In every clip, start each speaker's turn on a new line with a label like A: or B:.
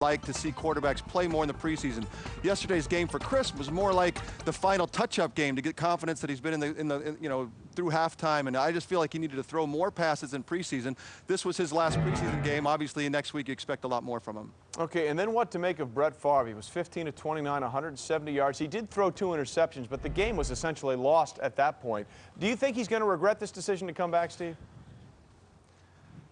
A: like to see quarterbacks play more in the preseason. Yesterday's game for Chris was more like the final touch-up game to get confidence that he's been through halftime, and I just feel like he needed to throw more passes in preseason. This was his last preseason game. Obviously, next week you expect a lot more from him.
B: Okay, and then what to make of Brett Favre? He was 15 of 29, 170 yards. He did throw 2 interceptions, but the game was essentially lost at that point. Do you think he's going to regret this decision to come back, Steve?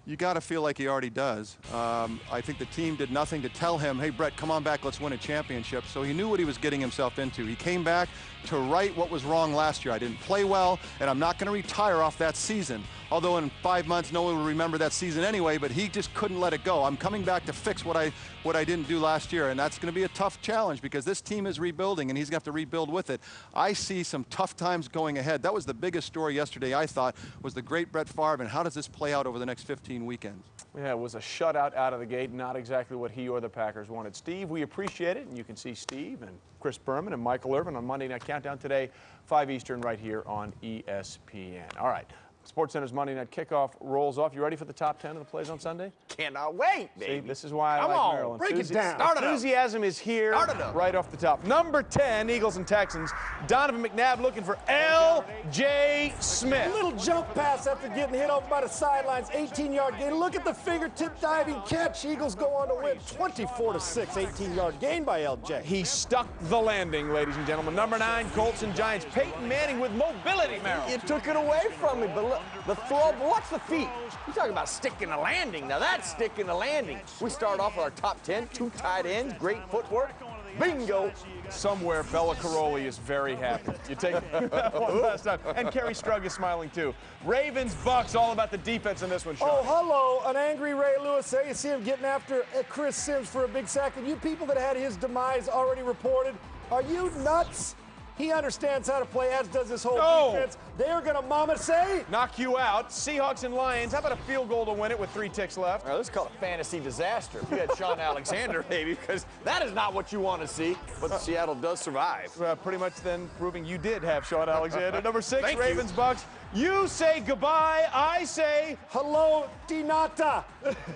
A: You got to feel like he already does. I think the team did nothing to tell him, hey, Brett, come on back, let's win a championship. So he knew what he was getting himself into. He came back to right what was wrong last year. I didn't play well, and I'm not going to retire off that season. Although in 5 months, no one will remember that season anyway, but he just couldn't let it go. I'm coming back to fix what I didn't do last year, and that's going to be a tough challenge because this team is rebuilding, and he's going to have to rebuild with it. I see some tough times going ahead. That was the biggest story yesterday, I thought, was the great Brett Favre, and how does this play out over the next 15 weekends?
B: Yeah, it was a shutout out of the gate, not exactly what he or the Packers wanted. Steve, we appreciate it, and you can see Steve and Chris Berman and Michael Irvin on Monday Night Countdown today, 5 Eastern, right here on ESPN. All right. SportsCenter's Monday Night Kickoff rolls off. You ready for the top 10 of the plays on Sunday?
C: Cannot wait, baby.
B: See, this is why I like Maryland.
C: Break it down.
B: Enthusiasm is here right off the top. Number 10, Eagles and Texans. Donovan McNabb looking for L.J. Smith.
D: A little jump pass after getting hit over by the sidelines. 18-yard gain. Look at the fingertip diving catch. Eagles go on to win 24-6. 18-yard gain by L.J.
B: He stuck the landing, ladies and gentlemen. Number 9, Colts and Giants. Peyton Manning with mobility, Merrill.
C: You took it away from me, but look, the throw, but watch the feet. You talking about sticking the landing. Now that's sticking the landing. We start off with our top 10, 2 tight ends, great footwork. Bingo.
B: Somewhere Bella Caroli is very happy. You take that one last time. And Kerry Strug is smiling too. Ravens, Bucks, all about the defense in this one, Sean.
D: Oh, hello, an angry Ray Lewis. There you see him getting after Chris Sims for a big sack. And you people that had his demise already reported, are you nuts? He understands how to play, as does this whole defense. They're going to, mama say,
B: knock you out. Seahawks and Lions. How about a field goal to win it with 3 ticks left?
C: Now, let's call it fantasy disaster. You had Sean Alexander, baby, because that is not what you want to see. But Seattle does survive.
B: Pretty much then proving you did have Sean Alexander. Number 6, Ravens, Bucks. You say goodbye. I say
D: hello, Dinata.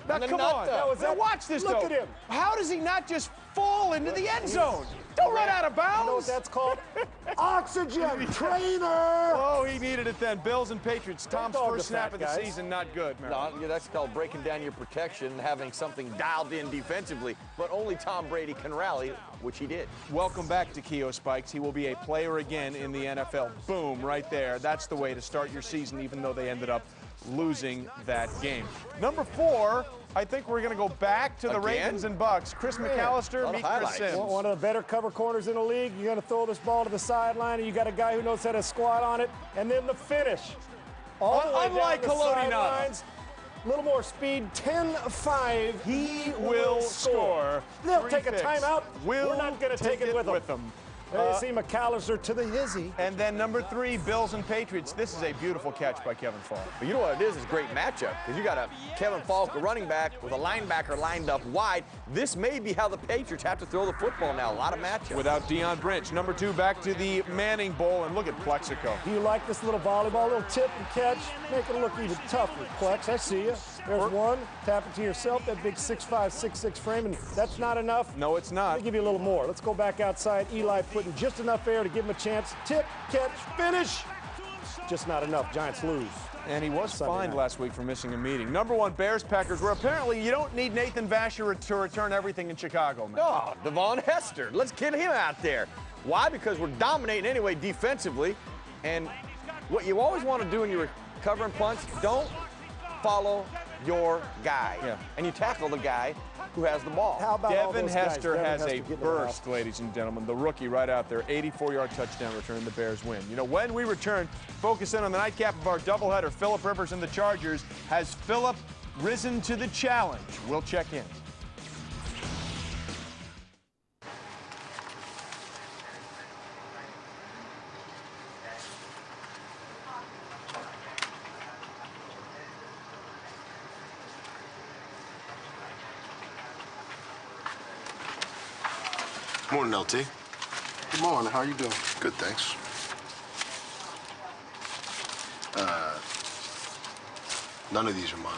B: Now, come on. Now, watch this,
D: Look
B: though.
D: at him.
B: How does he not just fall into the end zone? Don't run out of bounds.
D: You know what that's called? Oxygen trainer.
B: Oh, he needed it then. Bills and Patriots. Tom's first snap of the season, not good, Merrill.
C: No, that's called breaking down your protection, having something dialed in defensively. But only Tom Brady can rally, which he did.
B: Welcome back to Keo Spikes. He will be a player again in the NFL. Boom, right there. That's the way to start your season, even though they ended up losing that game. Number 4, I think we're going to go back to the Ravens and Bucks. Chris McAllister, meet Chris Sims.
D: One of the better cover corners in the league. You're going to throw this ball to the sideline, and you got a guy who knows how to squat on it, and then the finish.
B: Unlike Colodinata.
D: A little more speed, 10-5.
B: He will score.
D: They'll take a timeout.
B: We're
D: not going to take it with them. There you see McAllister to the hizzy.
B: And then number 3, Bills and Patriots. This is a beautiful catch by Kevin Falk.
C: But you know what it is? It's a great matchup because you got a Kevin Falk, a running back, with a linebacker lined up wide. This may be how the Patriots have to throw the football now. A lot of matchups.
B: Without Deion Branch. Number 2, back to the Manning Bowl, and look at Plexico.
D: Do you like this little volleyball, little tip and catch? Make it look even tougher, Plex. I see you. There's one. Tap it to yourself, that big 6'5", 6'6" frame, and that's not enough.
B: No, it's not.
D: Let me give you a little more. Let's go back outside. Eli putting just enough air to give him a chance. Tip, catch, finish. Just not enough. Giants lose.
B: And he was fined last week for missing a meeting. Number 1, Bears-Packers, where apparently you don't need Nathan Vasher to return everything in Chicago, man.
C: Oh, Devon Hester. Let's get him out there. Why? Because we're dominating anyway defensively. And what you always want to do when you're covering punts, don't follow your guy. And you tackle the guy who has the ball.
D: How about
B: Devin Hester has a burst, ladies and gentlemen. The rookie right out there, 84-yard touchdown return. The Bears win. You know, when we return, focus in on the nightcap of our doubleheader. Phillip Rivers and the Chargers. Has Phillip risen to the challenge? We'll check in.
E: Morning, LT.
F: Good morning. How are you doing?
E: Good, thanks. None of these are mine.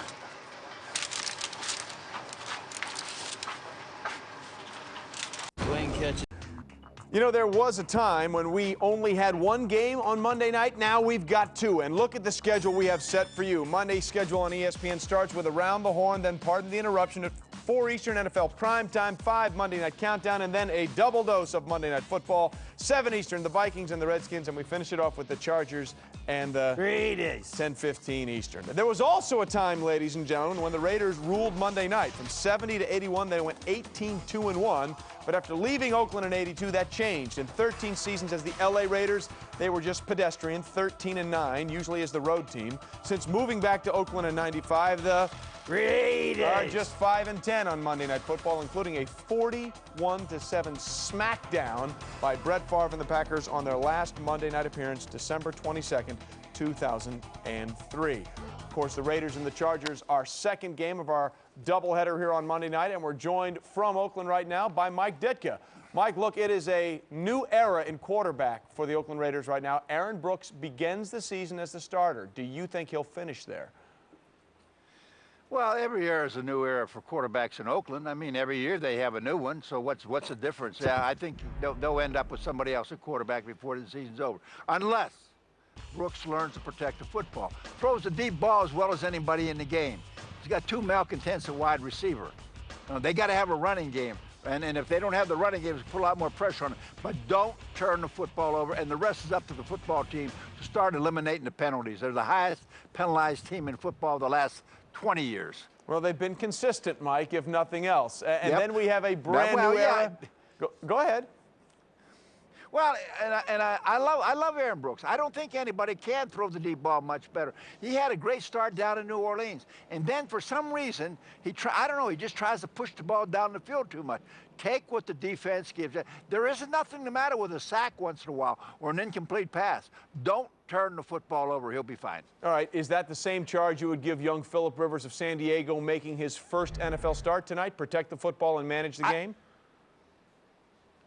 B: You know, there was a time when we only had one game on Monday night. Now we've got two. And look at the schedule we have set for you. Monday's schedule on ESPN starts with Around the Horn, then pardon the interruption, at 4 Eastern NFL primetime, 5 Monday Night Countdown, and then a double dose of Monday Night Football, 7 Eastern, the Vikings and the Redskins, and we finish it off with the Chargers and the Raiders, 10:15 Eastern. There was also a time, ladies and gentlemen, when the Raiders ruled Monday night. From 70 to 81, they went 18-2-1. But after leaving Oakland in 82, that changed. In 13 seasons as the LA Raiders, they were just pedestrian, 13-9, usually as the road team. Since moving back to Oakland in 95, the Raiders are just 5-10 on Monday Night Football, including a 41-7 smackdown by Brett Favre and the Packers on their last Monday night appearance, December 22nd, 2003. Of course, the Raiders and the Chargers, our second game of our doubleheader here on Monday night, and we're joined from Oakland right now by Mike Ditka. Mike, look, it is a new era in quarterback for the Oakland Raiders right now. Aaron Brooks begins the season as the starter. Do you think he'll finish there?
E: Well, every era is a new era for quarterbacks in Oakland. I mean, every year they have a new one, so what's the difference? Yeah, I think they'll end up with somebody else at quarterback before the season's over, unless Brooks learns to protect the football. Throws the deep ball as well as anybody in the game. He's got 2 malcontents at wide receiver. They got to have a running game. And if they don't have the running game, put a lot more pressure on them. But don't turn the football over, and the rest is up to the football team to start eliminating the penalties. They're the highest penalized team in football the last 20 years.
B: Well, they've been consistent, Mike, if nothing else. And
E: Yep.
B: then we have a brand new era. Go ahead.
E: Well, I love Aaron Brooks. I don't think anybody can throw the deep ball much better. He had a great start down in New Orleans, and then for some reason he just tries to push the ball down the field too much. Take what the defense gives you. There isn't nothing the matter with a sack once in a while or an incomplete pass. Don't turn the football over. He'll be fine.
B: All right, is that the same charge you would give young Phillip Rivers of San Diego making his first NFL start tonight? Protect the football and manage the game?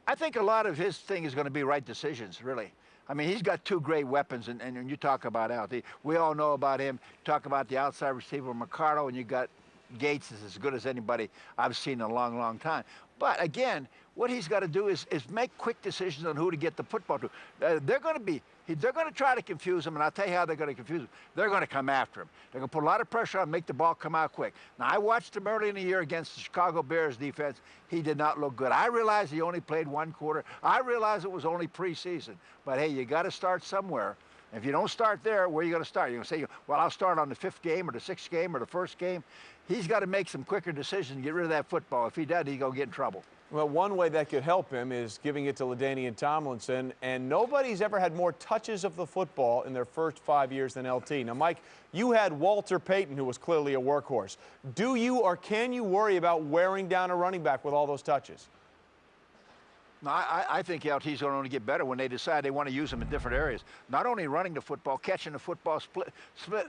E: I think a lot of his thing is going to be right decisions, really. I mean, he's got 2 great weapons, and when you talk about out, we all know about him. Talk about the outside receiver, Mercado, and you got Gates is as good as anybody I've seen in a long, long time. But again, what he's got to do is make quick decisions on who to get the football to. They're going to try to confuse him, and I'll tell you how they're going to confuse him. They're going to come after him. They're going to put a lot of pressure on, make the ball come out quick. Now, I watched him early in the year against the Chicago Bears defense. He did not look good. I realize he only played 1 quarter. I realize it was only preseason. But, hey, you got to start somewhere. If you don't start there, where are you going to start? You're going to say, well, I'll start on the 5th game or the 6th game or the 1st game. He's got to make some quicker decisions and get rid of that football. If he does, he's going to get in trouble.
B: Well, one way that could help him is giving it to LaDainian Tomlinson, and nobody's ever had more touches of the football in their first 5 years than LT. Now, Mike, you had Walter Payton, who was clearly a workhorse. Do you or can you worry about wearing down a running back with all those touches?
E: No, I think LT's going to only get better when they decide they want to use him in different areas. Not only running the football, catching the football,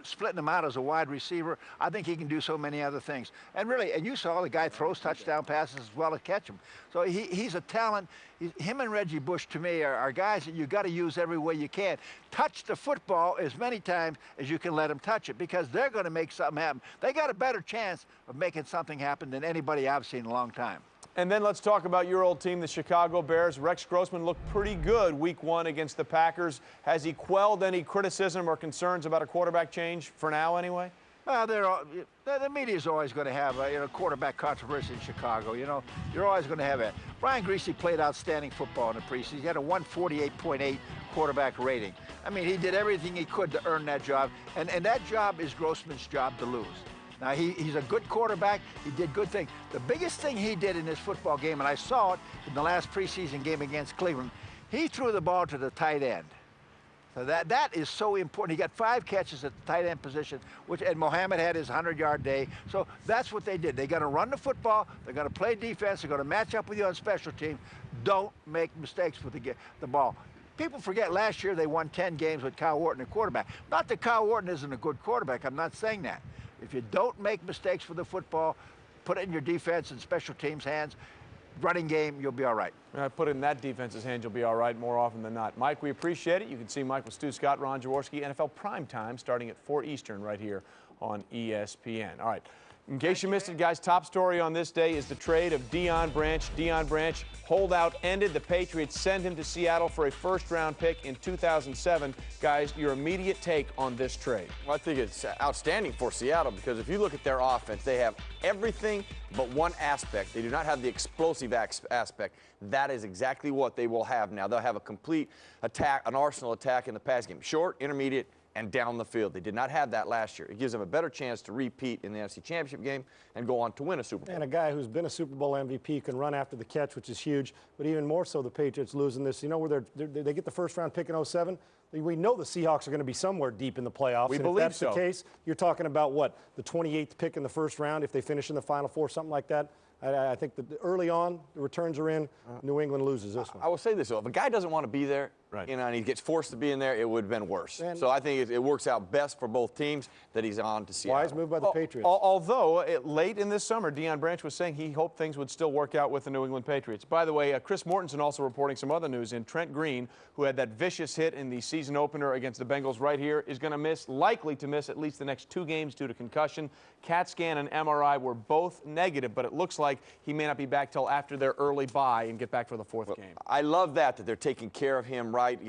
E: splitting him out as a wide receiver. I think he can do so many other things. And really, and you saw the guy throws touchdown passes as well as catch them. So he's a talent. Him and Reggie Bush, to me, are guys that you got to use every way you can. Touch the football as many times as you can let them touch it, because they're going to make something happen. They got a better chance of making something happen than anybody I've seen in a long time.
B: And then let's talk about your old team, the Chicago Bears. Rex Grossman looked pretty good week 1 against the Packers. Has he quelled any criticism or concerns about a quarterback change, for now anyway?
E: Well, the media's always going to have a quarterback controversy in Chicago. You know, you're always going to have it. Brian Griese played outstanding football in the preseason. He had a 148.8 quarterback rating. I mean, he did everything he could to earn that job, and that job is Grossman's job to lose. Now, he's a good quarterback. He did good things. The biggest thing he did in this football game, and I saw it in the last preseason game against Cleveland, he threw the ball to the tight end. So that is so important. He got 5 catches at the tight end position, and Mohamed had his 100-yard day. So that's what they did. They're going to run the football. They're going to play defense. They're going to match up with you on special teams. Don't make mistakes with the ball. People forget last year they won 10 games with Kyle Orton at quarterback. Not that Kyle Orton isn't a good quarterback. I'm not saying that. If you don't make mistakes with the football, put it in your defense and special teams' hands, running game, you'll be all right.
B: Put it in that defense's hands, you'll be all right more often than not. Mike, we appreciate it. You can see Mike with Stu Scott, Ron Jaworski, NFL Primetime, starting at 4 Eastern right here on ESPN. All right. In case you missed it, guys, top story on this day is the trade of Deion Branch. Deion Branch, holdout ended. The Patriots send him to Seattle for a first-round pick in 2007. Guys, your immediate take on this trade?
C: Well, I think it's outstanding for Seattle because if you look at their offense, they have everything but one aspect. They do not have the explosive aspect. That is exactly what they will have now. They'll have a complete attack, an arsenal attack in the pass game. Short, intermediate, and down the field. They did not have that last year. It gives them a better chance to repeat in the NFC Championship game and go on to win a Super Bowl.
D: And a guy who's been a Super Bowl MVP can run after the catch, which is huge. But even more so, the Patriots losing this. You know where they get the first-round pick in 07? We know the Seahawks are going to be somewhere deep in the playoffs.
B: We
D: and
B: believe
D: if that's
B: so.
D: the case, you're talking about what, the 28th pick in the first round if they finish in the Final Four, something like that. I think that early on, the returns are in. New England loses this one.
C: I will say this, though. If a guy doesn't want to be there,
B: right,
C: and he gets forced to be in there, it would have been worse.
D: And
C: so I think it works out best for both teams that he's on to Seattle.
D: Wise move by the Patriots.
B: Although, late in this summer, Deion Branch was saying he hoped things would still work out with the New England Patriots. By the way, Chris Mortensen also reporting some other news in Trent Green, who had that vicious hit in the season opener against the Bengals right here, is going to likely to miss at least the next 2 games due to concussion. CAT scan and MRI were both negative, but it looks like he may not be back till after their early bye and get back for the 4th game.
C: I love that they're taking care of him right,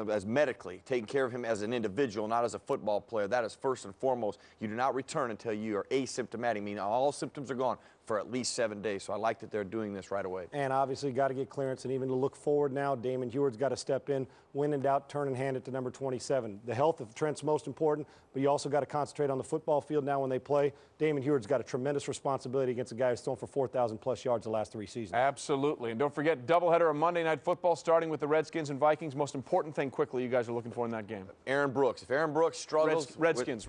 C: as medically, taking care of him as an individual, not as a football player. That is first and foremost. You do not return until you are asymptomatic, meaning all symptoms are gone for at least 7 days. So I like that they're doing this right away.
D: And obviously got to get clearance, and even to look forward now, Damon Heward's got to step in, win in doubt, turn and hand it to number 27. The health of Trent's most important, but you also got to concentrate on the football field now when they play. Damon Heward's got a tremendous responsibility against a guy who's thrown for 4,000-plus yards the last 3 seasons.
B: Absolutely. And don't forget, doubleheader of Monday Night Football starting with the Redskins and Vikings. Most important thing quickly you guys are looking for in that game?
C: Aaron Brooks. If Aaron Brooks struggles...
B: Redskins.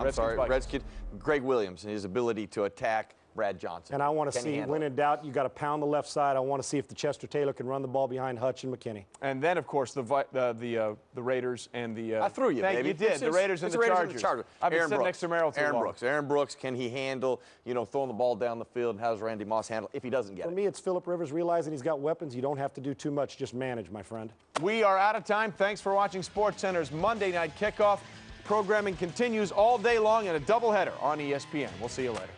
C: Greg Williams and his ability to attack Brad Johnson.
D: And I want to see, when in doubt, you got to pound the left side. I want to see if the Chester Taylor can run the ball behind Hutch and McKinney.
B: And then, of course, the Raiders and the...
C: I threw you, baby.
B: You did. The Raiders and the Chargers.
C: I've
B: been sitting next to Merrill too long.
C: Aaron Brooks, can he handle, throwing the ball down the field? And how does Randy Moss handle if he doesn't get it?
D: For me, it's Phillip Rivers realizing he's got weapons. You don't have to do too much. Just manage, my friend.
B: We are out of time. Thanks for watching SportsCenter's Monday Night Kickoff. Programming continues all day long in a doubleheader on ESPN. We'll see you later.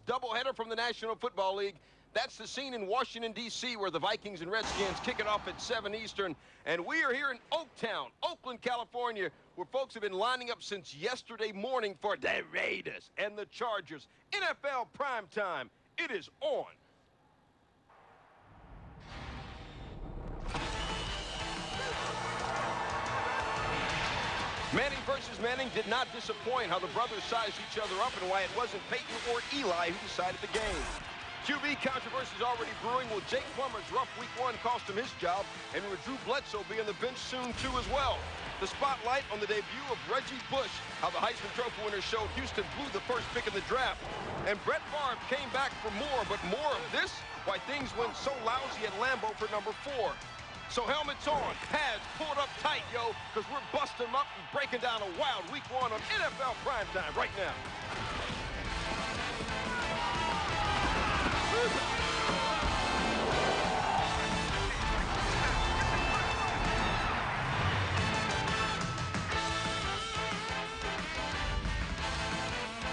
G: Doubleheader from the National Football League. That's the scene in Washington, D.C., where the Vikings and Redskins kick it off at 7 Eastern. And we are here in Oaktown, Oakland, California, where folks have been lining up since yesterday morning for the Raiders and the Chargers. NFL primetime. It is on. Manning versus Manning did not disappoint. How the brothers sized each other up and why it wasn't Peyton or Eli who decided the game. QB controversy is already brewing. Will Jake Plummer's rough Week 1 cost him his job? And will Drew Bledsoe be on the bench soon, too, as well? The spotlight on the debut of Reggie Bush. How the Heisman Trophy winner showed Houston blew the first pick in the draft. And Brett Favre came back for more, but more of this? Why things went so lousy at Lambeau for number 4. So helmets on, pads pulled up tight, yo, because we're busting them up and breaking down a wild Week 1 on NFL Primetime right now.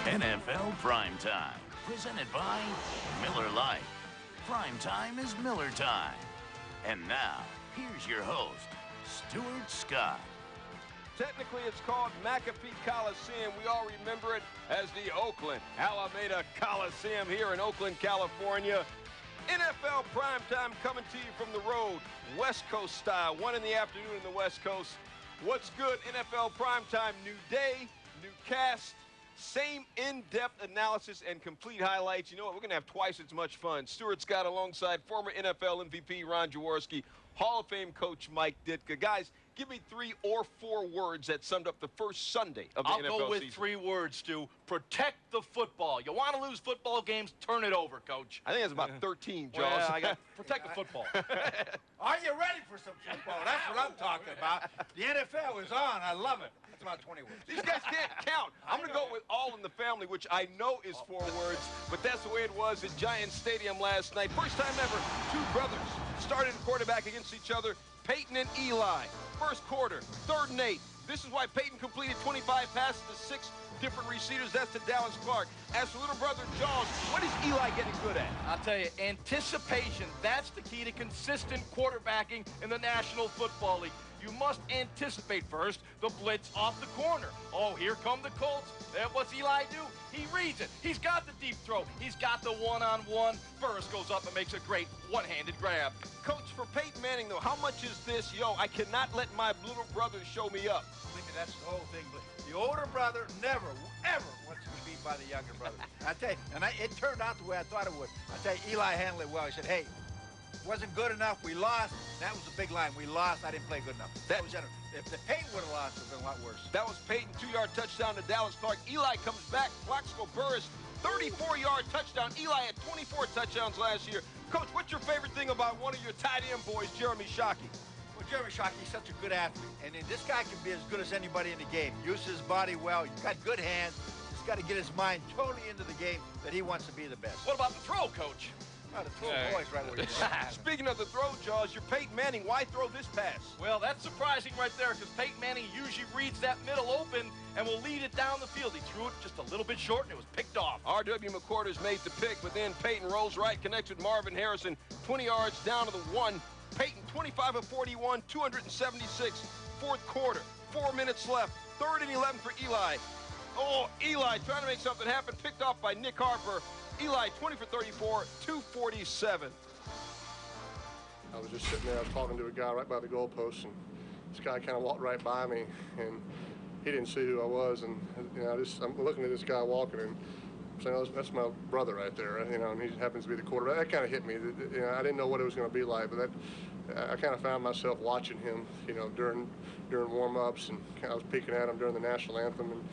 H: NFL Primetime, presented by Miller Lite. Primetime is Miller time. And now, here's your host, Stuart Scott.
G: Technically, it's called McAfee Coliseum. We all remember it as the Oakland Alameda Coliseum here in Oakland, California. NFL Primetime coming to you from the road, West Coast style, 1 in the afternoon in the West Coast. What's good? NFL Primetime, new day, new cast, same in-depth analysis and complete highlights. You know what? We're going to have twice as much fun. Stuart Scott alongside former NFL MVP Ron Jaworski, Hall of Fame coach Mike Ditka. Guys, give me 3 or 4 words that summed up the first Sunday of the NFL season.
I: I'll go with 3 words, Stu. Protect the football. You want to lose football games, turn it over, Coach.
G: I think that's about 13, Jaws.
I: Well, I got protect the football.
J: Are you ready for some football? That's what I'm talking about. The NFL is on. I love it. That's about 20 words.
G: These guys can't count. I'm going to go with All in the Family, which I know is 4 words, but that's the way it was at Giants Stadium last night. First time ever, 2 brothers started quarterback against each other. Peyton and Eli. First quarter, 3rd and 8. This is why Peyton completed 25 passes to 6 different receivers. That's to Dallas Clark. As for little brother Jaws, what is Eli getting good at?
I: I'll tell you, anticipation, that's the key to consistent quarterbacking in the National Football League. You must anticipate first the blitz off the corner. Oh, here come the Colts. What's Eli do? He reads it. He's got the deep throw. He's got the one-on-one. Burris goes up and makes a great one-handed grab.
G: Coach, for Peyton Manning, though, how much is this, I cannot let my little brother show me up?
J: Believe me, that's the whole thing. But the older brother never, ever wants to be beat by the younger brother. I tell you, and it turned out the way I thought it would. I tell you, Eli handled it well. He said, hey, wasn't good enough. We lost. That was a big line. We lost. I didn't play good enough. That was general. If the Peyton would have lost, it would have been a lot worse.
G: That was Peyton, 2-yard touchdown to Dallas Clark. Eli comes back. Plaxico Burris, 34-yard touchdown. Eli had 24 touchdowns last year. Coach, what's your favorite thing about one of your tight end boys, Jeremy Shockey?
J: Well, Jeremy Shockey's such a good athlete. And this guy can be as good as anybody in the game. Uses his body well. He's got good hands. He's got to get his mind totally into the game that he wants to be the best.
I: What about the throw, Coach?
J: The throw boys right where you're
G: Speaking of the throw, Jaws, you're Peyton Manning. Why throw this pass?
I: Well, that's surprising right there because Peyton Manning usually reads that middle open and will lead it down the field. He threw it just a little bit short and it was picked off.
G: R.W. McQuarters made the pick, but then Peyton rolls right, connects with Marvin Harrison, 20 yards down to the 1. Peyton, 25 of 41, 276. 4th quarter, 4 minutes left. 3rd and 11 for Eli. Oh, Eli trying to make something happen, picked off by Nick Harper. Eli, 20 for 34, 247.
F: I was just sitting there, I was talking to a guy right by the goalpost, and this guy kind of walked right by me, and he didn't see who I was, and I'm looking at this guy walking, and I'm saying, that's my brother right there, and he happens to be the quarterback. That kind of hit me. I didn't know what it was going to be like, but I kind of found myself watching him, during warm-ups, and I was peeking at him during the national anthem, and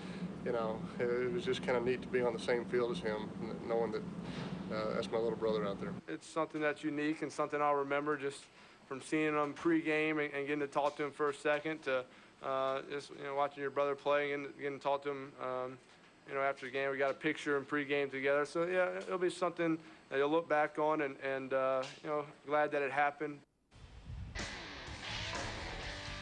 F: it was just kind of neat to be on the same field as him, knowing that that's my little brother out there.
K: It's something that's unique and something I'll remember just from seeing him pregame and getting to talk to him for a second to just watching your brother play and getting to talk to him. After the game, we got a picture and pregame together. So yeah, it'll be something that you'll look back on and glad that it happened.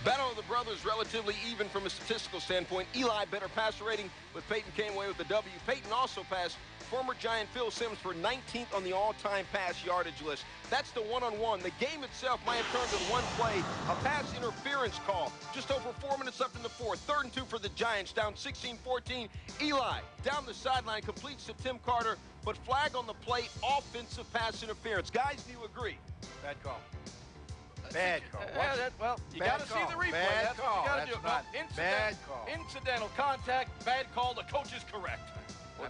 G: Battle of the brothers relatively even from a statistical standpoint. Eli better passer rating, but Peyton came away with the W. Peyton also passed former Giant Phil Simms for 19th on the all-time pass yardage list. That's the one-on-one. The game itself might have turned in one play, a pass interference call. Just over 4 minutes left in the 4th. 3rd and 2 for the Giants, down 16-14. Eli down the sideline, completes to Tim Carter, but flag on the play, offensive pass interference. Guys, do you agree?
J: Bad call. Bad call.
I: Well, you got to see the replay. That's what you got to do.
J: Bad call.
I: Incidental contact, bad call. The coach is correct.
G: Well,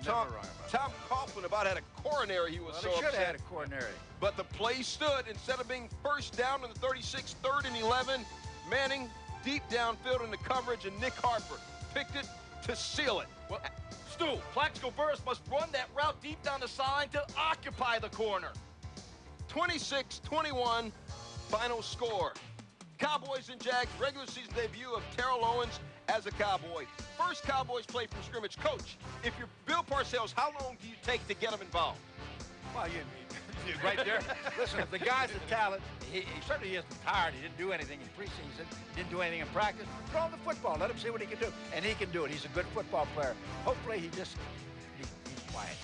G: Tom Coughlin about had a coronary. He was so
J: upset. Should have had a coronary.
G: But the play stood. Instead of being first down in the 36, 3rd and 11, Manning deep downfield in the coverage, and Nick Harper picked it to seal it.
I: Well, Stu, Plaxico Burris must run that route deep down the sideline to occupy the corner.
G: 26-21. Final score. Cowboys and Jags regular season debut of Terrell Owens as a Cowboy. First Cowboys play from scrimmage. Coach, if you're Bill Parcells, how long do you take to get them involved?
J: Well, you right there. Listen, if the guy's a talent, he certainly isn't tired. He didn't do anything in preseason. He didn't do anything in practice. Throw him the football. Let him see what he can do. And he can do it. He's a good football player. Hopefully he's quiet.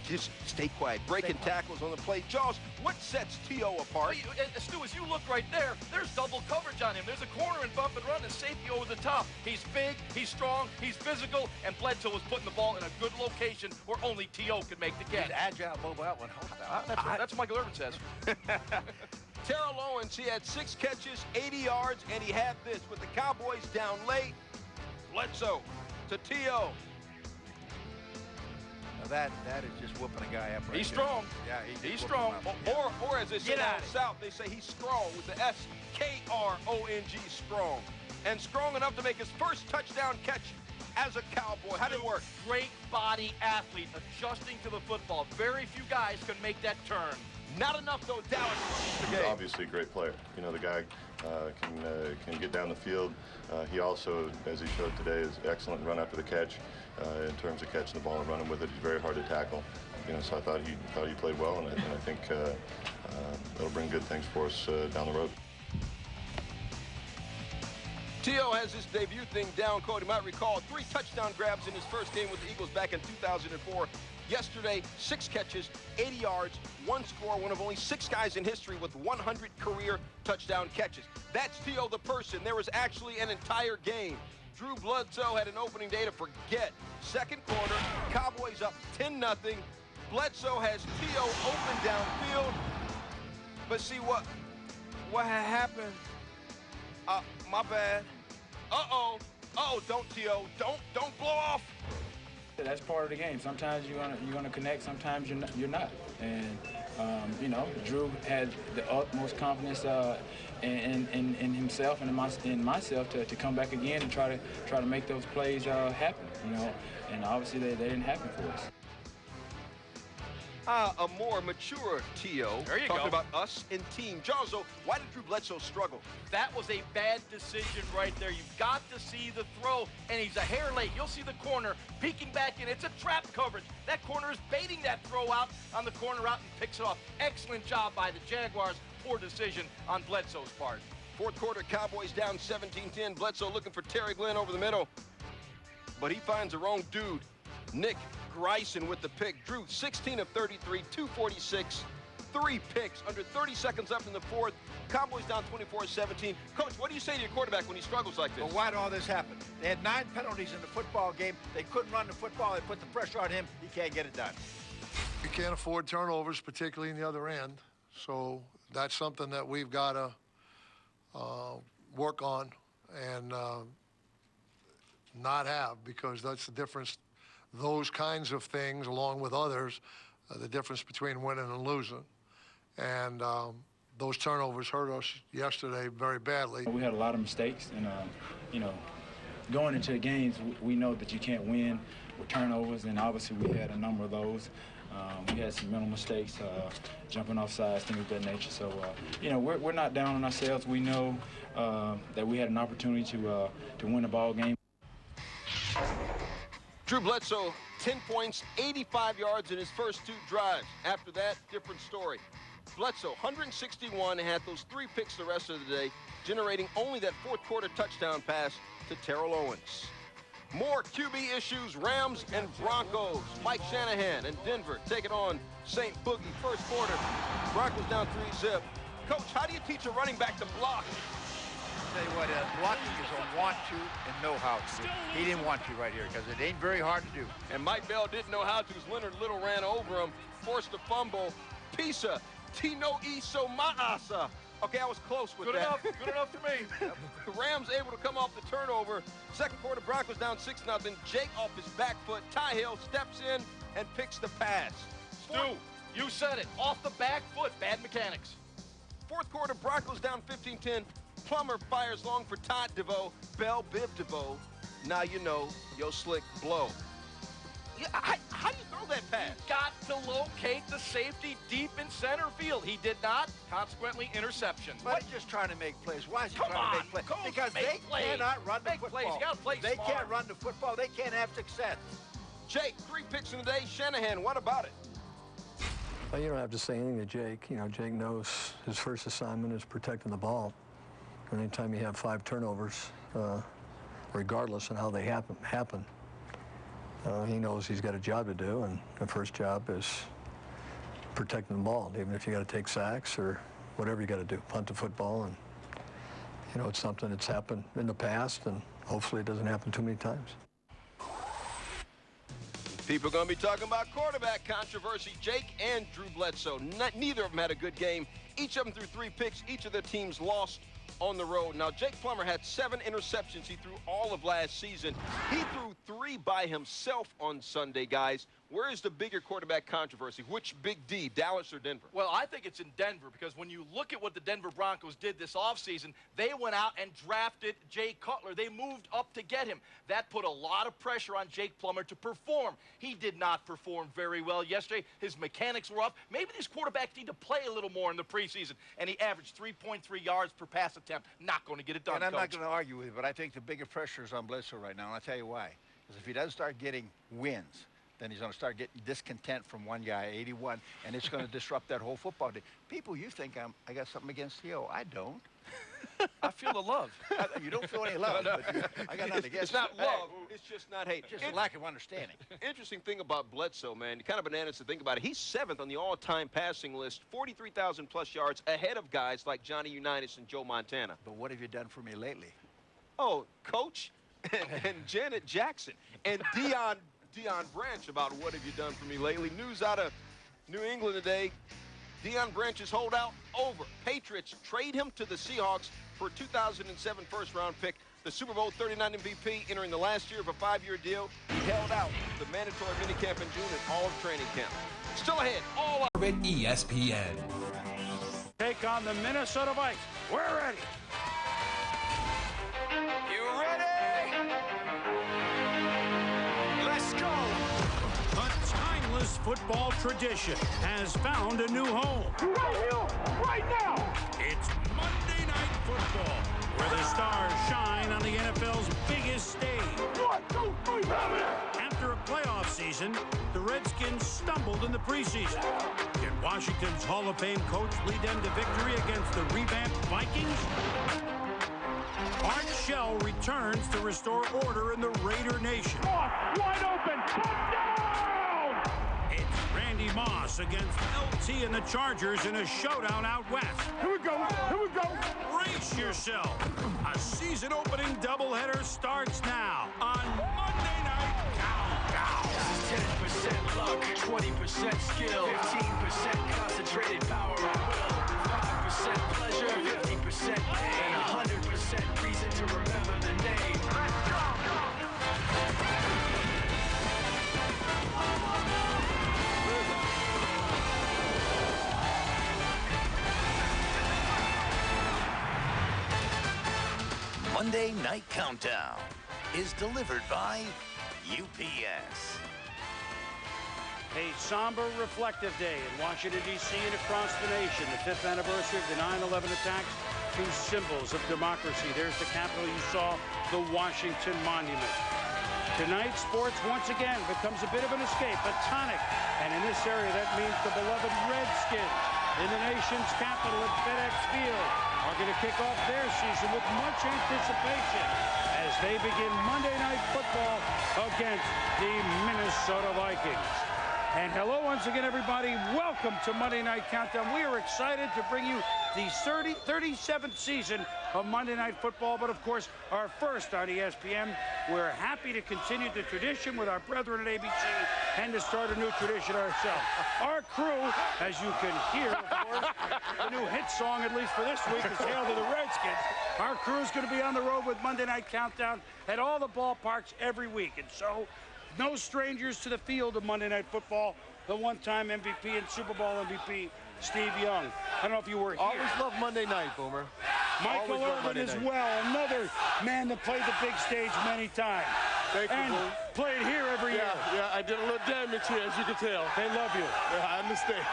G: Just stay quiet. Breaking tackles on the play. Jaws, what sets T.O. apart?
I: Stu, as you look right there, there's double coverage on him. There's a corner and bump and run and safety over the top. He's big, he's strong, he's physical, and Bledsoe was putting the ball in a good location where only T.O. could make the catch.
J: He's agile, mobile, and
I: that's what Michael Irvin says.
G: Terrell Owens, he had 6 catches, 80 yards, and he had this with the Cowboys down late. Bledsoe to T.O.
J: Now that is just whooping a guy up right
I: He's
J: there.
I: Strong.
J: Yeah,
I: he's strong.
G: Or as they say down south, they say he's strong with the S-K-R-O-N-G, strong. And strong enough to make his first touchdown catch as a Cowboy. How did it work?
I: Great body athlete, adjusting to the football. Very few guys can make that turn.
G: Not enough, though, Dallas.
L: He's obviously a great player. The guy can get down the field. He also, as he showed today, is excellent run after the catch. In terms of catching the ball and running with it, he's very hard to tackle. So I thought he played well, and I think that'll bring good things for us down the road.
G: T.O. has his debut thing down, Cody. You might recall 3 touchdown grabs in his first game with the Eagles back in 2004. Yesterday, 6 catches, 80 yards, 1 score, one of only 6 guys in history with 100 career touchdown catches. That's T.O. the person. There was actually an entire game. Drew Bledsoe had an opening day to forget. Second quarter, Cowboys up 10-0. Bledsoe has T.O. open downfield. But see what happened? My bad. Uh-oh, don't T.O. Don't blow off.
M: That's part of the game. Sometimes you're gonna connect, sometimes you're not. And you know, Drew had the utmost confidence in himself and in myself to come back again and try to make those plays happen. You know, and obviously they didn't happen for us.
G: A more mature T.O.
I: There you
G: talking
I: go.
G: about us and team. Jonzo, why did Drew Bledsoe struggle?
I: That was a bad decision right there. You've got to see the throw, and he's a hair late. You'll see the corner peeking back in. It's a trap coverage. That corner is baiting that throw out on the corner route and picks it off. Excellent job by the Jaguars. Poor decision on Bledsoe's part.
G: Fourth quarter, Cowboys down 17-10. Bledsoe looking for Terry Glenn over the middle. But he finds the wrong dude. Nick Greisen with the pick. Drew 16 of 33, 246, 3 picks. Under 30 seconds left in the fourth. Cowboys down 24-17. Coach, what do you say to your quarterback when he struggles like this?
E: Well, why did all this happen? They had 9 penalties in the football game. They couldn't run the football. They put the pressure on him. He can't get it done.
F: You can't afford turnovers, particularly in the other end. So that's something that we've got to work on and not have, because that's the difference. Those kinds of things, along with others, the difference between winning and losing. And those turnovers hurt us yesterday very badly.
M: We had a lot of mistakes, and you know, going into the games, we know that you can't win with turnovers, and obviously we had a number of those. We had some mental mistakes, jumping off sides, things of that nature. So, you know, we're not down on ourselves. We know that we had an opportunity to win a ball game.
G: Drew Bledsoe, 10 points, 85 yards in his first 2 drives. After that, different story. Bledsoe, 161, and had those 3 picks the rest of the day, generating only that fourth quarter touchdown pass to Terrell Owens. More QB issues, Rams and Broncos. Mike Shanahan and Denver taking on St. Boogie. First quarter, Broncos down 3-zip. Coach, how do you teach a running back to block?
E: Tell you what, blocking is a want to and know how to. He didn't want to right here because it ain't very hard to do.
G: And Mike Bell didn't know how to as Leonard Little ran over him, forced a fumble. Pisa, Tino Iso Maasa. Okay, I was close with that.
I: Good enough for me.
G: The Rams able to come off the turnover. Second quarter, Broncos down 6-0. Jake off his back foot. Ty Hill steps in and picks the pass.
I: Stu, you said it. Off the back foot. Bad mechanics.
G: Fourth quarter, Broncos down 15-10. Plummer fires long for Todd DeVoe. Bell Biv DeVoe. Now you know, yo slick blow. Yeah, how do you throw that pass?
I: Got to locate the safety deep in center field. He did not. Consequently, interception.
E: But he's just trying to make plays. Why is he
I: Come
E: trying
I: on,
E: to make plays?
I: Coach,
E: Because
I: make
E: they
I: plays.
E: cannot run the
I: Make
E: football.
I: plays. You gotta play
E: they
I: smart.
E: can't run the football. They can't have success.
G: Jake, 3 picks in the day. Shanahan, what about it?
N: Well, you don't have to say anything to Jake. You know, Jake knows his first assignment is protecting the ball. And anytime you have 5 turnovers, regardless of how they happen, he knows he's got a job to do, and the first job is protecting the ball, even if you got to take sacks or whatever you got to do, punt the football. And, you know, it's something that's happened in the past, and hopefully it doesn't happen too many times.
G: People are going to be talking about quarterback controversy. Jake and Drew Bledsoe. Neither of them had a good game. Each of them threw 3 picks. Each of their teams lost on the road. Now, Jake Plummer had 7 interceptions he threw all of last season. He threw 3 by himself on Sunday, guys. Where is the bigger quarterback controversy? Which big D, Dallas or Denver?
I: Well, I think it's in Denver, because when you look at what the Denver Broncos did this offseason, they went out and drafted Jay Cutler. They moved up to get him. That put a lot of pressure on Jake Plummer to perform. He did not perform very well yesterday. His mechanics were off. Maybe these quarterbacks need to play a little more in the preseason, and he averaged 3.3 yards per pass attempt. Not going to get it done,
E: And I'm not
I: Coach.
E: going to argue with you, but I think the bigger pressure is on Bledsoe right now, and I'll tell you why. Because if he doesn't start getting wins, then he's going to start getting discontent from one guy, 81, and it's going to disrupt that whole football day. People, you think I got something against Theo. I don't.
C: I feel the love.
J: You don't feel any love,
C: No, no.
J: but I got nothing against
C: It's not
J: you.
C: love. It's just not hate.
J: Just a lack of understanding.
G: Interesting thing about Bledsoe, man, kind of bananas to think about it. He's 7th on the all-time passing list, 43,000 plus yards ahead of guys like Johnny Unitas and Joe Montana.
J: But what have you done for me lately?
G: Oh, Coach and Janet Jackson and Deion Branch about what have you done for me lately. News out of New England today. Deion Branch's holdout over. Patriots trade him to the Seahawks for a 2007 first-round pick. The Super Bowl 39 MVP entering the last year of a 5-year deal. He held out the mandatory minicamp in June and all of training camp. Still ahead, all of
O: it. ESPN.
P: Take on the Minnesota Vikings. We're ready.
O: You ready? Let's go.
P: A timeless football tradition has found a new home.
O: Right here, right now.
P: It's Monday Night Football, where the stars shine on the NFL's biggest stage.
O: 1, 2, 3,
P: After a playoff season, the Redskins stumbled in the preseason. Can Washington's Hall of Fame coach lead them to victory against the revamped Vikings? Art Shell returns to restore order in the Raider Nation.
O: Wide open, touchdown!
P: It's Randy Moss against LT and the Chargers in a showdown out west.
O: Here we go, here we go.
P: Brace yourself. A season-opening doubleheader starts now on Monday Night Countdown.
Q: 10% luck, 20% skill, 15% concentrated power of will, 5% pleasure, 50% pain, 100% reason to remember the name. Let's go!
H: Monday Night Countdown is delivered by UPS.
P: A somber, reflective day in Washington, D.C. and across the nation. The 5th anniversary of the 9/11 attacks. Two symbols of democracy. There's the Capitol. You saw the Washington Monument. Tonight, sports once again becomes a bit of an escape, a tonic. And in this area, that means the beloved Redskins in the nation's capital at FedEx Field are going to kick off their season with much anticipation as they begin Monday Night Football against the Minnesota Vikings. And hello once again, everybody. Welcome to Monday Night Countdown. We are excited to bring you the 37th season of Monday Night Football, but of course, our first on ESPN. We're happy to continue the tradition with our brethren at ABC and to start a new tradition ourselves. Our crew, as you can hear, of course, the new hit song, at least for this week, is Hail to the Redskins. Our crew is going to be on the road with Monday Night Countdown at all the ballparks every week. And so, no strangers to the field of Monday Night Football. The one-time MVP and Super Bowl MVP, Steve Young. I don't know if you were here.
R: Always love Monday night, Boomer.
P: Michael Irvin as well, another man that played the big stage many times.
R: Thank you,
P: and
R: Boomer.
P: played here every year.
R: Yeah, I did a little damage here, as you can tell.
P: They love you.
R: Yeah, I understand.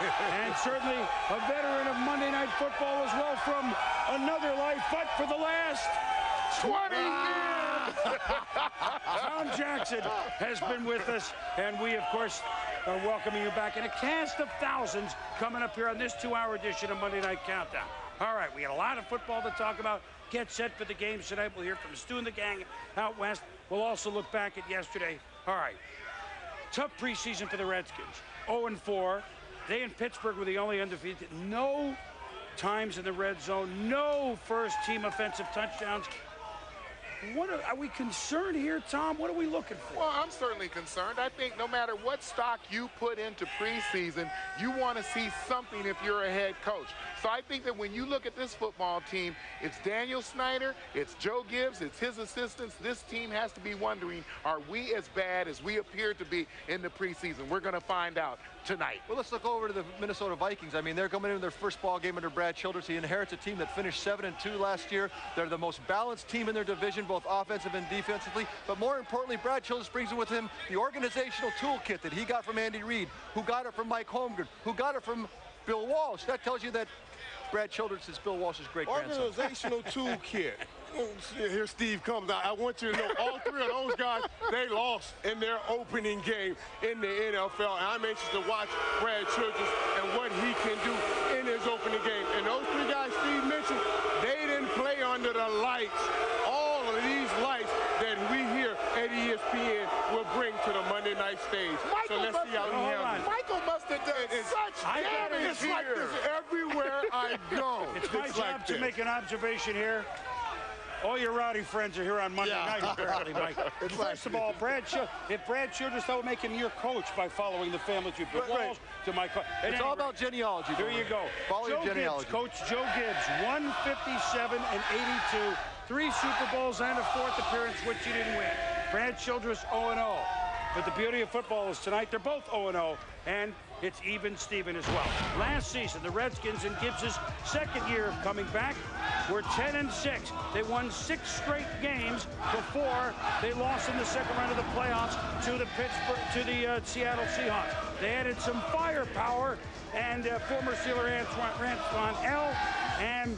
P: And certainly a veteran of Monday Night Football as well from another life, but for the last 20 years. Tom Jackson has been with us, and we, of course, are welcoming you back in a cast of thousands coming up here on this 2-hour edition of Monday Night Countdown. All right, we got a lot of football to talk about. Get set for the games tonight. We'll hear from Stu and the gang out west. We'll also look back at yesterday. All right, tough preseason for the Redskins. 0-4. They in Pittsburgh were the only undefeated. No times in the red zone. No first-team offensive touchdowns. Are we concerned here, Tom? What are we looking for?
S: Well, I'm certainly concerned. I think no matter what stock you put into preseason, you want to see something if you're a head coach. So I think that when you look at this football team, it's Daniel Snyder, it's Joe Gibbs, it's his assistants. This team has to be wondering, are we as bad as we appear to be in the preseason? We're going to find out tonight.
A: Well, let's look over to the Minnesota Vikings. I mean, they're coming into their first ball game under Brad Childress. He inherits a team that finished 7-2 last year. They're the most balanced team in their division, both offensive and defensively. But more importantly, Brad Childress brings with him the organizational toolkit that he got from Andy Reid, who got it from Mike Holmgren, who got it from Bill Walsh. That tells you that Brad Childress is Bill Walsh's great-grandson.
R: Organizational toolkit. Here Steve comes out. I want you to know all three of those guys, they lost in their opening game in the NFL. And I'm anxious to watch Brad Childress and what he can do in his opening game. And those three guys Steve mentioned, they didn't play on the lights, all of these lights that we here at ESPN will bring to the Monday night stage. So let's see how he handles it.
S: Michael must have done such damage
R: It's like this everywhere I go.
P: It's my job to make an observation here. All your rowdy friends are here on Monday night, apparently, Mike. First of all, if Brad Childress thought make him your coach by following the family tree, but Walls to my coach.
A: It's all about genealogy.
P: There you go.
A: Follow your genealogy.
P: Coach Joe Gibbs, 157 and 82, 3 Super Bowls and a 4th appearance, which he didn't win. Brad Childress 0-0. But the beauty of football is tonight they're both 0-0, and it's even Steven as well. Last season, the Redskins in Gibbs' second year of coming back were 10-6. They won 6 straight games before they lost in the second round of the playoffs to the Seattle Seahawks. They added some firepower, and former Steeler Antoine L. And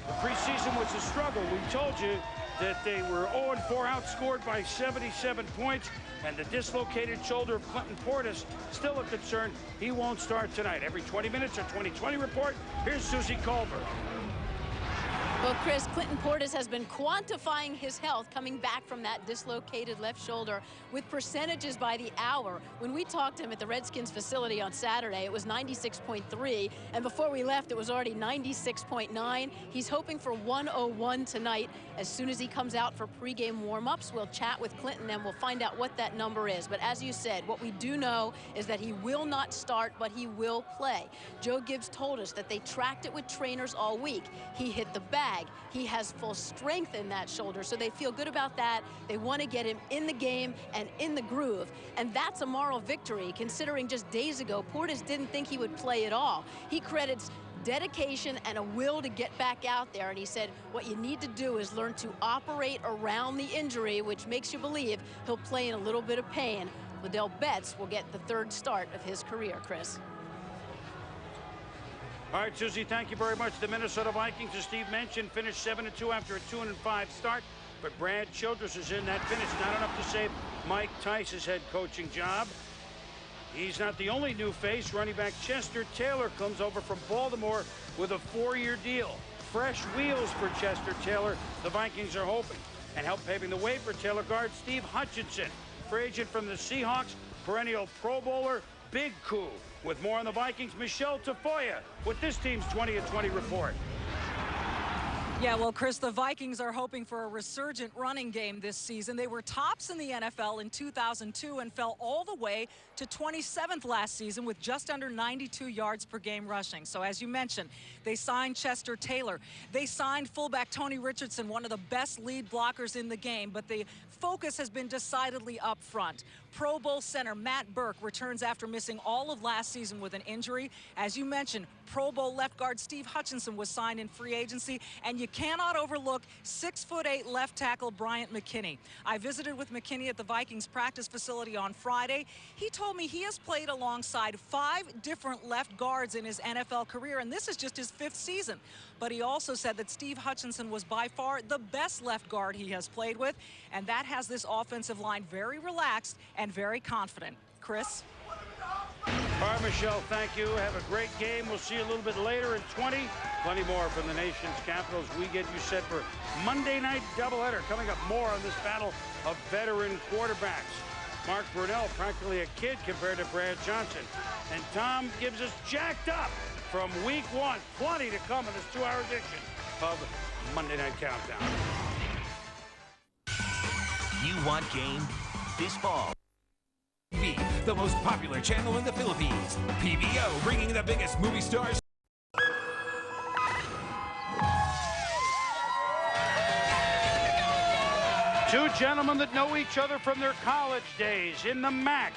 P: the preseason was a struggle. We told you that they were 0-4, outscored by 77 points, and the dislocated shoulder of Clinton Portis still a concern. He won't start tonight. Every 20 minutes, our 2020 report. Here's Susie Colbert.
T: Well, Chris, Clinton Portis has been quantifying his health coming back from that dislocated left shoulder with percentages by the hour. When we talked to him at the Redskins facility on Saturday, it was 96.3, and before we left, it was already 96.9. He's hoping for 101 tonight. As soon as he comes out for pregame warm-ups, we'll chat with Clinton and we'll find out what that number is. But as you said, what we do know is that he will not start, but he will play. Joe Gibbs told us that they tracked it with trainers all week. He hit the bag. He has full strength in that shoulder, so they feel good about that. They want to get him in the game and in the groove, and that's a moral victory, considering just days ago, Portis didn't think he would play at all. He credits dedication and a will to get back out there, and he said what you need to do is learn to operate around the injury, which makes you believe he'll play in a little bit of pain. Liddell Betts will get the 3rd start of his career, Chris.
P: All right, Susie, thank you very much. The Minnesota Vikings, as Steve mentioned, finished 7-2 after a 2-5 start, but Brad Childress is in that finish. Not enough to save Mike Tice's head coaching job. He's not the only new face. Running back Chester Taylor comes over from Baltimore with a 4-year deal. Fresh wheels for Chester Taylor, the Vikings are hoping. And help paving the way for Taylor guard Steve Hutchinson, free agent from the Seahawks, perennial Pro Bowler, big coup. With more on the Vikings, Michelle Tafoya with this team's 20-20 report.
U: Yeah, well, Chris, the Vikings are hoping for a resurgent running game this season. They were tops in the NFL in 2002 and fell all the way to 27th last season with just under 92 yards per game rushing. So as you mentioned, they signed Chester Taylor. They signed fullback Tony Richardson, one of the best lead blockers in the game, but the focus has been decidedly up front. Pro Bowl center Matt Burke returns after missing all of last season with an injury. As you mentioned, Pro Bowl left guard Steve Hutchinson was signed in free agency, and you cannot overlook 6'8" left tackle Bryant McKinney. I visited with McKinney at the Vikings practice facility on Friday. He told me he has played alongside 5 different left guards in his NFL career, and this is just his 5th season. But he also said that Steve Hutchinson was by far the best left guard he has played with, and that has this offensive line very relaxed and very confident. Chris?
P: All right, Michelle, thank you. Have a great game. We'll see you a little bit later in 20. Plenty more from the nation's capitals. We get you set for Monday night doubleheader. Coming up, more on this battle of veteran quarterbacks. Mark Brunell, practically a kid compared to Brad Johnson. And Tom gives us jacked up from week 1. Plenty to come in this 2-hour edition of Monday Night Countdown.
V: You want game? This fall. The most popular channel in the Philippines. PBO, bringing the biggest movie stars.
P: Two gentlemen that know each other from their college days in the MAC.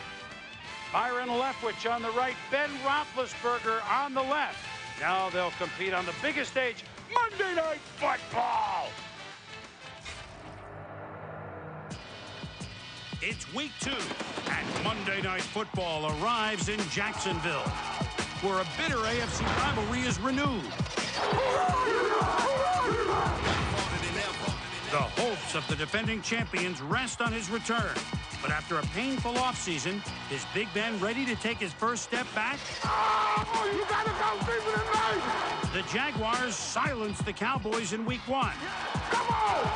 P: Byron Leftwich on the right, Ben Roethlisberger on the left. Now they'll compete on the biggest stage, Monday Night Football. It's week 2, and Monday Night Football arrives in Jacksonville, where a bitter AFC rivalry is renewed. The hopes of the defending champions rest on his return. But after a painful offseason, is Big Ben ready to take his first step back?
O: Oh, you gotta go deeper than that.
P: The Jaguars silenced the Cowboys in Week 1.
O: Come on.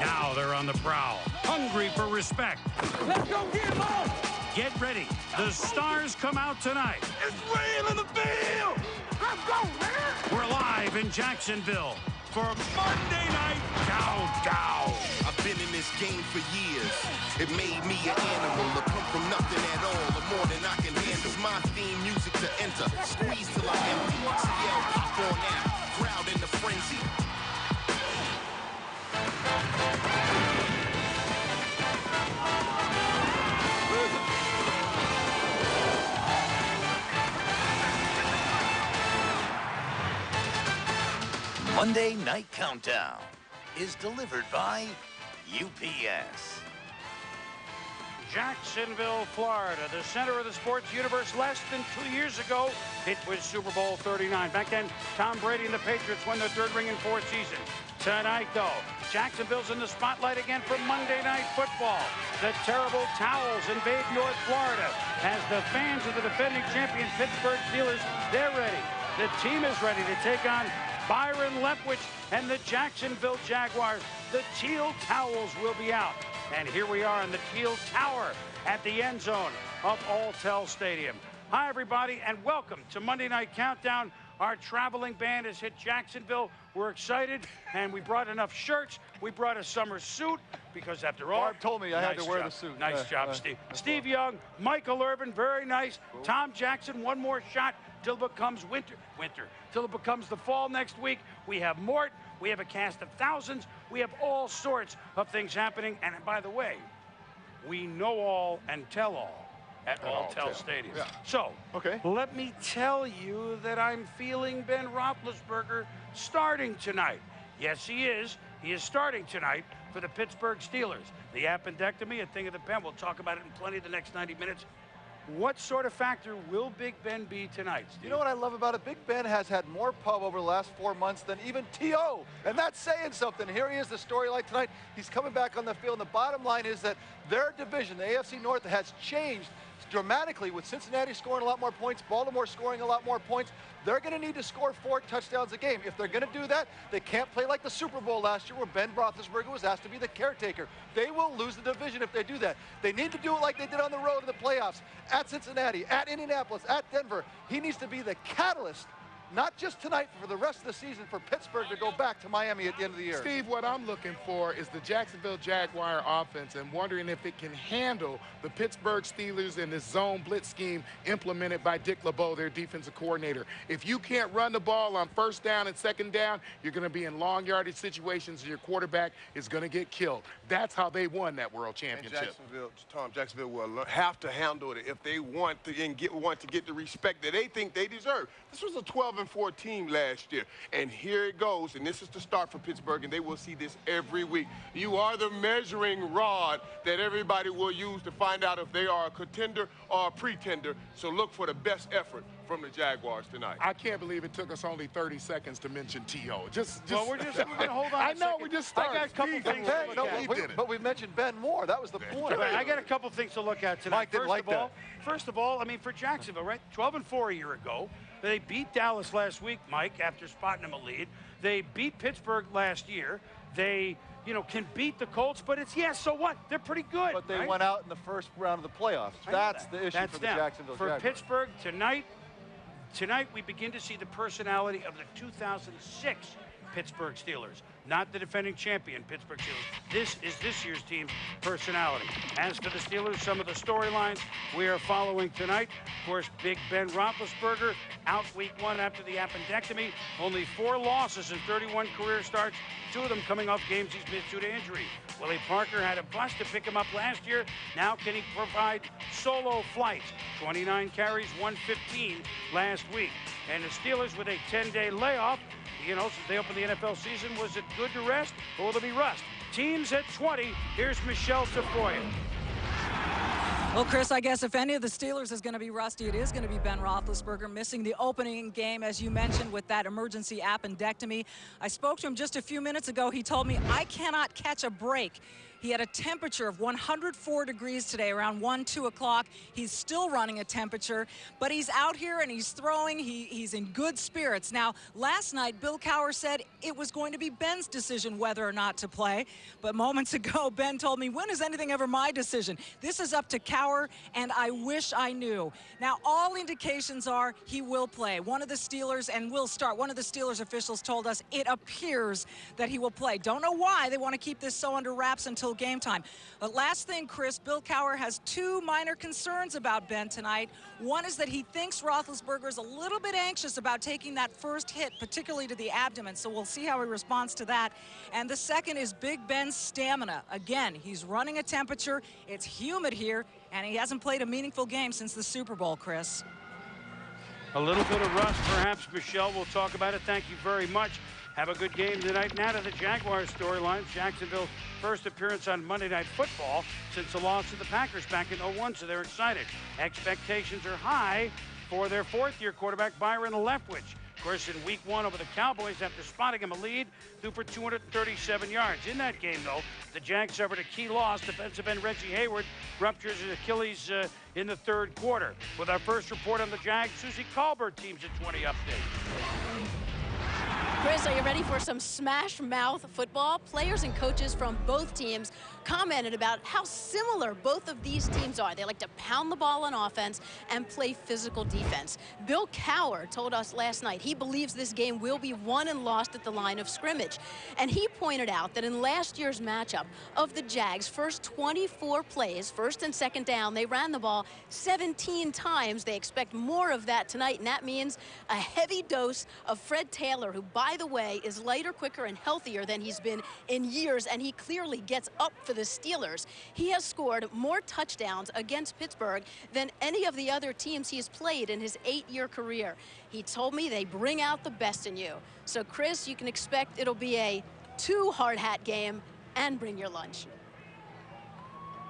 P: Now they're on the prowl, hungry for respect.
O: Let's go get him on.
P: Get ready. The stars come out tonight.
O: It's real in the field. Let's go, man.
P: We're live in Jacksonville for Monday Night Countdown.
B: I've been in this game for years. It made me an animal to come from nothing at all, or more than I can handle. My theme music to enter. Squeeze till I empty. CL pop on now. Crowd in the frenzy.
H: Monday Night Countdown is delivered by UPS.
P: Jacksonville, Florida, the center of the sports universe. Less than 2 years ago, it was Super Bowl 39. Back then, Tom Brady and the Patriots won their third ring in 4 seasons. Tonight, though, Jacksonville's in the spotlight again for Monday Night Football. The terrible towels invade North Florida as the fans of the defending champion Pittsburgh Steelers, they're ready. The team is ready to take on Byron Leftwich and the Jacksonville Jaguars. The teal towels will be out. And here we are in the teal tower at the end zone of Alltel Stadium. Hi, everybody, and welcome to Monday Night Countdown. Our traveling band has hit Jacksonville. We're excited, and we brought enough shirts. We brought a summer suit because, after all,
A: Barb told me I had to wear the suit.
P: Nice job, Steve. Steve Young, Michael Irvin, very nice. Tom Jackson, one more shot till it becomes winter, till it becomes the fall next week. We have Mort. We have a cast of thousands. We have all sorts of things happening. And by the way, we know all and tell all at Alltel Stadium.
A: Yeah.
P: So, let me tell you that I'm feeling Ben Roethlisberger starting tonight. Yes, he is. He is starting tonight for the Pittsburgh Steelers. The appendectomy, a thing of the pen. We'll talk about it in plenty the next 90 minutes. What sort of factor will Big Ben be tonight, Steve?
A: You know what I love about it? Big Ben has had more pub over the last 4 months than even T.O., and that's saying something. Here he is, the story like tonight. He's coming back on the field, and the bottom line is that their division, the AFC North, has changed dramatically with Cincinnati scoring a lot more points, Baltimore scoring a lot more points. They're going to need to score 4 touchdowns a game. If they're going to do that, they can't play like the Super Bowl last year where Ben Roethlisberger was asked to be the caretaker. They will lose the division if they do that. They need to do it like they did on the road in the playoffs, at Cincinnati, at Indianapolis, at Denver. He needs to be the catalyst, not just tonight, for the rest of the season for Pittsburgh to go back to Miami at the end of the year.
S: Steve, what I'm looking for is the Jacksonville Jaguar offense and wondering if it can handle the Pittsburgh Steelers in this zone blitz scheme implemented by Dick LeBeau, their defensive coordinator. If you can't run the ball on first down and second down, you're going to be in long yardage situations and your quarterback is going to get killed. That's how they won that world championship.
R: And Jacksonville will have to handle it if they want to get the respect that they think they deserve. This was a 12-4 team last year, and here it goes, and this is the start for Pittsburgh, and they will see this every week. You are the measuring rod that everybody will use to find out if they are a contender or a pretender, so look for the best effort from the Jaguars tonight.
S: I can't believe it took us only 30 seconds to mention T.O.
P: Well, we're going to hold on
S: I know, we just started.
P: I got a couple things to look at.
A: But we mentioned Ben more. That was the point.
P: I got a couple things to look at tonight.
A: Mike didn't like that.
P: First of all, I mean, for Jacksonville, right? 12-4 a year ago. They beat Dallas last week, Mike, after spotting them a lead. They beat Pittsburgh last year. They, can beat the Colts, but so what? They're pretty good.
A: But they went out in the first round of the playoffs. That's the issue for the Jacksonville Jaguars.
P: For Pittsburgh, tonight we begin to see the personality of the 2006 Pittsburgh Steelers, not the defending champion Pittsburgh Steelers. This is this year's team's personality. As for the Steelers, some of the storylines we are following tonight. Of course, Big Ben Roethlisberger out week 1 after the appendectomy. Only 4 losses in 31 career starts, 2 of them coming off games he's missed due to injury. Willie Parker had a bust to pick him up last year. Now can he provide solo flights? 29 carries, 115 last week. And the Steelers with a 10-day layoff, since they opened the NFL season, was it good to rest or will there be rust? Teams at 20. Here's Michelle Tafoya.
U: Well, Chris, I guess if any of the Steelers is going to be rusty, it is going to be Ben Roethlisberger, missing the opening game, as you mentioned, with that emergency appendectomy. I spoke to him just a few minutes ago. He told me, I cannot catch a break. He had a temperature of 104 degrees today around 1, 2 o'clock. He's still running a temperature, but he's out here and he's throwing. He's in good spirits. Now, last night, Bill Cowher said it was going to be Ben's decision whether or not to play. But moments ago, Ben told me, when is anything ever my decision? This is up to Cowher, and I wish I knew. Now, all indications are he will play. One of the Steelers, and will start, one of the Steelers officials told us it appears that he will play. Don't know why they want to keep this so under wraps until game time. But last thing, Chris, Bill Cowher has two minor concerns about Ben tonight. One is that he thinks Roethlisberger is a little bit anxious about taking that first hit, particularly to the abdomen, so we'll see how he responds to that. And the second is Big Ben's stamina. Again, he's running a temperature, it's humid here, and he hasn't played a meaningful game since the Super Bowl, Chris.
P: A little bit of rust, perhaps. Michelle will talk about it. Thank you very much. Have a good game tonight. Now to the Jaguars storyline. Jacksonville's first appearance on Monday Night Football since the loss to the Packers back in 2001, so they're excited. Expectations are high for their fourth-year quarterback, Byron Leftwich. Of course, in week one over the Cowboys, after spotting him a lead, threw for 237 yards. In that game, though, the Jags suffered a key loss. Defensive end Reggie Hayward ruptures his Achilles in the third quarter. With our first report on the Jags, Susie Colbert, Teams at 20 update.
T: Chris, are you ready for some smash mouth football? Players and coaches from both teams commented about how similar both of these teams are. They like to pound the ball on offense and play physical defense. Bill Cowher told us last night he believes this game will be won and lost at the line of scrimmage. And he pointed out that in last year's matchup of the Jags' first 24 plays, first and second down, they ran the ball 17 times. They expect more of that tonight, and that means a heavy dose of Fred Taylor, who, by the way, is lighter, quicker, and healthier than he's been in years, and he clearly gets up for the Steelers. He has scored more touchdowns against Pittsburgh than any of the other teams he has played in his 8-year career. He told me they bring out the best in you. So, Chris, you can expect it'll be a 2 hard hat game, and bring your lunch.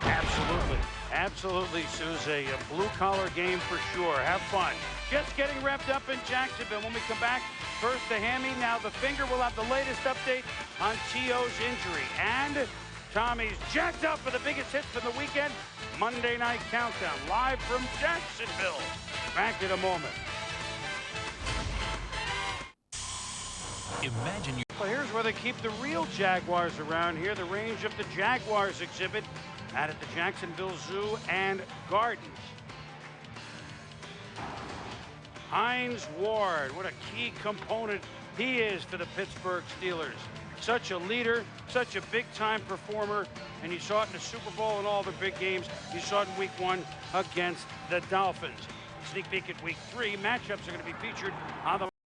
P: Absolutely. Absolutely, Susie. A blue-collar game for sure. Have fun. Just getting wrapped up in Jacksonville. When we come back, first the hammy, now the finger. We'll have the latest update on T.O.'s injury. And Tommy's jacked up for the biggest hits from the weekend. Monday Night Countdown, live from Jacksonville. Back in a moment.
V: Imagine you.
P: Well, here's where they keep the real Jaguars around here. The range of the Jaguars exhibit out at the Jacksonville Zoo and Gardens. Hines Ward, what a key component he is for the Pittsburgh Steelers. Such a leader, such a big-time performer, and you saw it in the Super Bowl and all the big games. You saw it in Week 1 against the Dolphins. Sneak peek at Week 3. Matchups are going to be featured on the